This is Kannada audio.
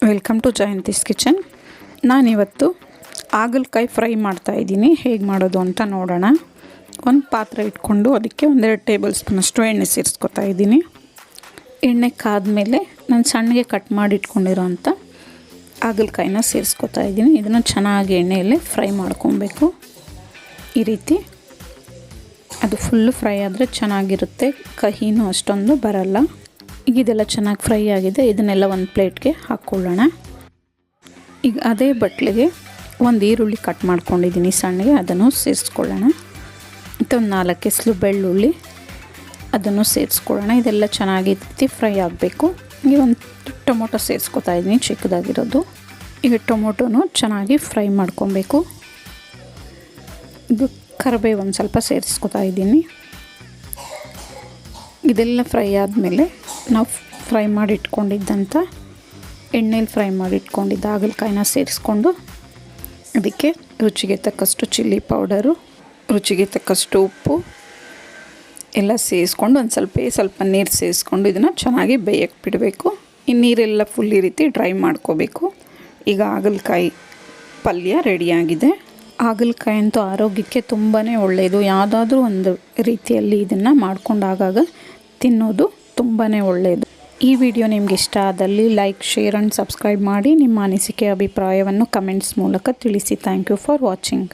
Welcome to Jayanthi's kitchen. ನಾನಿವತ್ತು ಹಾಗಲಕಾಯಿ ಫ್ರೈ ಮಾಡ್ತಾಯಿದ್ದೀನಿ. ಹೇಗೆ ಮಾಡೋದು ಅಂತ ನೋಡೋಣ. ಒಂದು ಪಾತ್ರೆ ಇಟ್ಕೊಂಡು ಅದಕ್ಕೆ 1-2 ಟೇಬಲ್ ಸ್ಪೂನಷ್ಟು ಎಣ್ಣೆ ಸೇರಿಸ್ಕೊತಾ ಇದ್ದೀನಿ. ಎಣ್ಣೆ ಕಾದ್ಮೇಲೆ ನಾನು ಸಣ್ಣಗೆ ಕಟ್ ಮಾಡಿ ಇಟ್ಕೊಂಡಿರೋಂಥ ಹಾಗಲಕಾಯಿನ ಸೇರಿಸ್ಕೊತಾ ಇದ್ದೀನಿ. ಇದನ್ನು ಚೆನ್ನಾಗಿ ಎಣ್ಣೆಯಲ್ಲೇ ಫ್ರೈ ಮಾಡ್ಕೊಬೇಕು. ಈ ರೀತಿ ಅದು ಫುಲ್ಲು ಫ್ರೈ ಆದರೆ ಚೆನ್ನಾಗಿರುತ್ತೆ, ಕಹಿನೂ ಅಷ್ಟೊಂದು ಬರಲ್ಲ. ಈಗ ಇದೆಲ್ಲ ಚೆನ್ನಾಗಿ ಫ್ರೈ ಆಗಿದೆ. ಇದನ್ನೆಲ್ಲ ಒಂದು ಪ್ಲೇಟ್ಗೆ ಹಾಕ್ಕೊಳ್ಳೋಣ. ಈಗ ಅದೇ ಬಟ್ಲಿಗೆ ಒಂದು ಈರುಳ್ಳಿ ಕಟ್ ಮಾಡ್ಕೊಂಡಿದ್ದೀನಿ ಸಣ್ಣಗೆ, ಅದನ್ನು ಸೇರಿಸ್ಕೊಳ್ಳೋಣ. ಮತ್ತು ಒಂದು 4 ಎಸಳು ಬೆಳ್ಳುಳ್ಳಿ, ಅದನ್ನು ಸೇರಿಸ್ಕೊಳ್ಳೋಣ. ಇದೆಲ್ಲ ಚೆನ್ನಾಗಿ ಫ್ರೈ ಆಗಬೇಕು. ಈಗ ಒಂದು ಟೊಮೊಟೊ ಸೇರಿಸ್ಕೊತಾ ಇದ್ದೀನಿ, ಚಿಕ್ಕದಾಗಿರೋದು. ಈಗ ಟೊಮೊಟೊನು ಚೆನ್ನಾಗಿ ಫ್ರೈ ಮಾಡ್ಕೊಬೇಕು. ಇದು ಕರಿಬೇವು ಒಂದು ಸ್ವಲ್ಪ ಸೇರಿಸ್ಕೊತಾ ಇದ್ದೀನಿ. ಇದೆಲ್ಲ ಫ್ರೈ ಆದಮೇಲೆ ನಾವು ಫ್ರೈ ಮಾಡಿ ಇಟ್ಕೊಂಡಿದ್ದಂಥ ಎಣ್ಣೆಲಿ ಫ್ರೈ ಮಾಡಿ ಇಟ್ಕೊಂಡಿದ್ದ ಹಾಗಲಕಾಯಿನ ಸೇರಿಸ್ಕೊಂಡು ಅದಕ್ಕೆ ರುಚಿಗೆ ತಕ್ಕಷ್ಟು ಚಿಲ್ಲಿ ಪೌಡರು, ರುಚಿಗೆ ತಕ್ಕಷ್ಟು ಉಪ್ಪು ಎಲ್ಲ ಸೇರಿಸ್ಕೊಂಡು ಒಂದು ಸ್ವಲ್ಪ ನೀರು ಸೇರಿಸ್ಕೊಂಡು ಇದನ್ನು ಚೆನ್ನಾಗಿ ಬೇಯಕ್ಕೆ ಬಿಡಬೇಕು. ಈ ನೀರೆಲ್ಲ ಫುಲ್ ಈ ರೀತಿ ಡ್ರೈ ಮಾಡ್ಕೋಬೇಕು. ಈಗ ಹಾಗಲಕಾಯಿ ಪಲ್ಯ ರೆಡಿಯಾಗಿದೆ. ಹಾಗಲಕಾಯಿ ಅಂತೂ ಆರೋಗ್ಯಕ್ಕೆ ತುಂಬಾ ಒಳ್ಳೆಯದು. ಯಾವುದಾದ್ರೂ ಒಂದು ರೀತಿಯಲ್ಲಿ ಇದನ್ನು ಮಾಡ್ಕೊಂಡಾಗ ತಿನ್ನೋದು ತುಂಬಾ ಒಳ್ಳೆಯದು. ಈ ವಿಡಿಯೋ ನಿಮ್ಗೆ ಇಷ್ಟ ಆದಲ್ಲಿ ಲೈಕ್, ಶೇರ್ ಆ್ಯಂಡ್ ಸಬ್ಸ್ಕ್ರೈಬ್ ಮಾಡಿ. ನಿಮ್ಮ ಅನಿಸಿಕೆ ಅಭಿಪ್ರಾಯವನ್ನು ಕಮೆಂಟ್ಸ್ ಮೂಲಕ ತಿಳಿಸಿ. Thank you for watching.